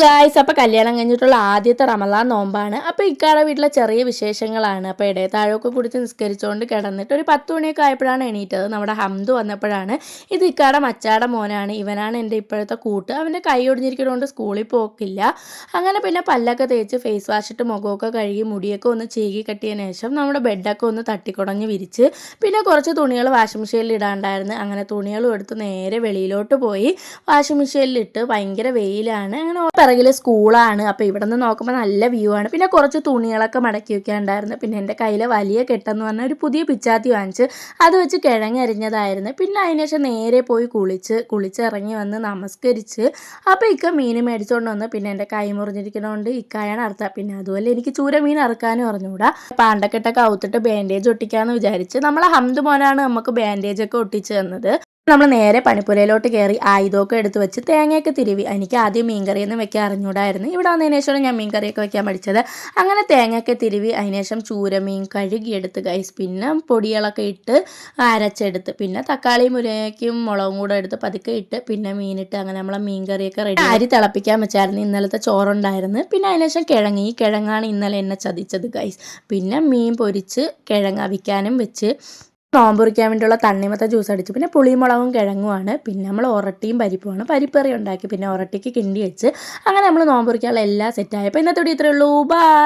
Guys, അപ്പോൾ കല്യാണം കഴിഞ്ഞിട്ടുള്ള ആദ്യത്തെ റമദാൻ നോമ്പാണ്. അപ്പോൾ ഇക്കാടെ വീട്ടിലെ ചെറിയ വിശേഷങ്ങളാണ്. അപ്പോൾ ഇടയത്താഴമൊക്കെ കുടിച്ച് നിസ്കരിച്ചുകൊണ്ട് കിടന്നിട്ട് ഒരു 10 മണിയൊക്കെ ആയപ്പോഴാണ് എണീറ്റത്. നമ്മുടെ ഹംദു വന്നപ്പോഴാണ്. ഇത് ഇക്കാടെ മച്ചാടെ മോനാണ്, ഇവനാണ് എൻ്റെ ഇപ്പോഴത്തെ കൂട്ട്. അവൻ്റെ കൈ ഒടിഞ്ഞിരിക്കുന്നതുകൊണ്ട് സ്കൂളിൽ പോക്കില്ല. അങ്ങനെ പിന്നെ പല്ലൊക്കെ തേച്ച് ഫേസ് വാഷ് ഇട്ട് മുഖമൊക്കെ കഴുകി മുടിയൊക്കെ ഒന്ന് ചീകി കെട്ടിയതിന് ശേഷം നമ്മുടെ ബെഡൊക്കെ ഒന്ന് തട്ടിക്കുടഞ്ഞ് വിരിച്ച് പിന്നെ കുറച്ച് തുണികൾ വാഷിംഗ് മെഷീനിൽ ഇടാണ്ടായിരുന്നു. അങ്ങനെ തുണികളും എടുത്ത് നേരെ വെളിയിലോട്ട് പോയി വാഷിംഗ് മെഷീനിലിട്ട്. ഭയങ്കര വെയിലാണ്. അങ്ങനെ പിറകിൽ സ്കൂളാണ്. അപ്പോൾ ഇവിടെ നിന്ന് നോക്കുമ്പോൾ നല്ല വ്യൂ ആണ്. പിന്നെ കുറച്ച് തുണികളൊക്കെ മടക്കി വെക്കാനുണ്ടായിരുന്നു. പിന്നെ എൻ്റെ കയ്യിൽ വലിയ കെട്ടെന്ന് പറഞ്ഞാൽ ഒരു പുതിയ പിച്ചാത്തി വാങ്ങിച്ച് അത് വെച്ച് കിഴങ്ങരിഞ്ഞതായിരുന്നു. പിന്നെ അതിനുശേഷം നേരെ പോയി കുളിച്ചിറങ്ങി വന്ന് നമസ്കരിച്ച്. അപ്പോൾ ഇക്ക മീൻ മേടിച്ചുകൊണ്ട് വന്ന്. പിന്നെ എൻ്റെ കൈ മുറിഞ്ഞിരിക്കുന്നതുകൊണ്ട് ഇക്കായാണ് അറുത്തത്. പിന്നെ അതുപോലെ എനിക്ക് ചൂര മീൻ അറുക്കാനും അറിഞ്ഞുകൂടാ. പാണ്ടക്കെട്ടൊക്കെ ഔത്തിട്ട് ബാൻഡേജ് ഒട്ടിക്കാമെന്ന് വിചാരിച്ച് നമ്മളെ ഹംദ് മോനാണ് നമുക്ക് ബാൻഡേജൊക്കെ ഒട്ടിച്ച് തന്നത്. നമ്മൾ നേരെ പണിപ്പുരയിലോട്ട് കയറി ആയുധമൊക്കെ എടുത്ത് വെച്ച് തേങ്ങയൊക്കെ തിരുവി. എനിക്ക് ആദ്യം മീൻകറിയൊന്നും വെക്കാൻ അറിഞ്ഞൂടായിരുന്നു. ഇവിടെ വന്നതിന് ശേഷമാണ് ഞാൻ മീൻകറിയൊക്കെ വെക്കാൻ പഠിച്ചത്. അങ്ങനെ തേങ്ങയൊക്കെ തിരുവി അതിന് ശേഷം ചൂരമീൻ കഴുകിയെടുത്ത് ഗൈസ്. പിന്നെ പൊടികളൊക്കെ ഇട്ട് അരച്ചെടുത്ത് പിന്നെ തക്കാളിയും മുരിങ്ങയ്ക്കും മുളകും കൂടെ എടുത്ത് പതുക്കെ ഇട്ട് പിന്നെ മീനിട്ട് അങ്ങനെ നമ്മളെ മീൻകറിയൊക്കെ റെഡി. അരി തിളപ്പിക്കാൻ വെച്ചായിരുന്നു. ഇന്നലത്തെ ചോറുണ്ടായിരുന്നു. പിന്നെ അതിന് ശേഷം ഈ കിഴങ്ങാണ് ഇന്നലെ എന്നെ ചതിച്ചത് ഗൈസ്. പിന്നെ മീൻ പൊരിച്ച് കിഴങ്ങ് അവിക്കാനും വെച്ച് നോമ്പ് മുറിക്കാൻ വേണ്ടിയുള്ള തണ്ണിമത്ത ജ്യൂസ് അടിച്ചു. പിന്നെ പുളിമുളകും കിഴങ്ങുമാണ്. പിന്നെ നമ്മൾ ഒറട്ടിയും പരിപ്പുമാണ്. പരിപ്പറി ഉണ്ടാക്കി പിന്നെ ഒറട്ടിക്ക് കിണ്ടി വെച്ച് അങ്ങനെ നമ്മൾ നോമ്പ് മുറിക്കാനുള്ള എല്ലാം സെറ്റായി. അപ്പോൾ ഇന്നത്തെ വീഡിയോ ഇത്രയേ ഉള്ളൂ. ബൈ.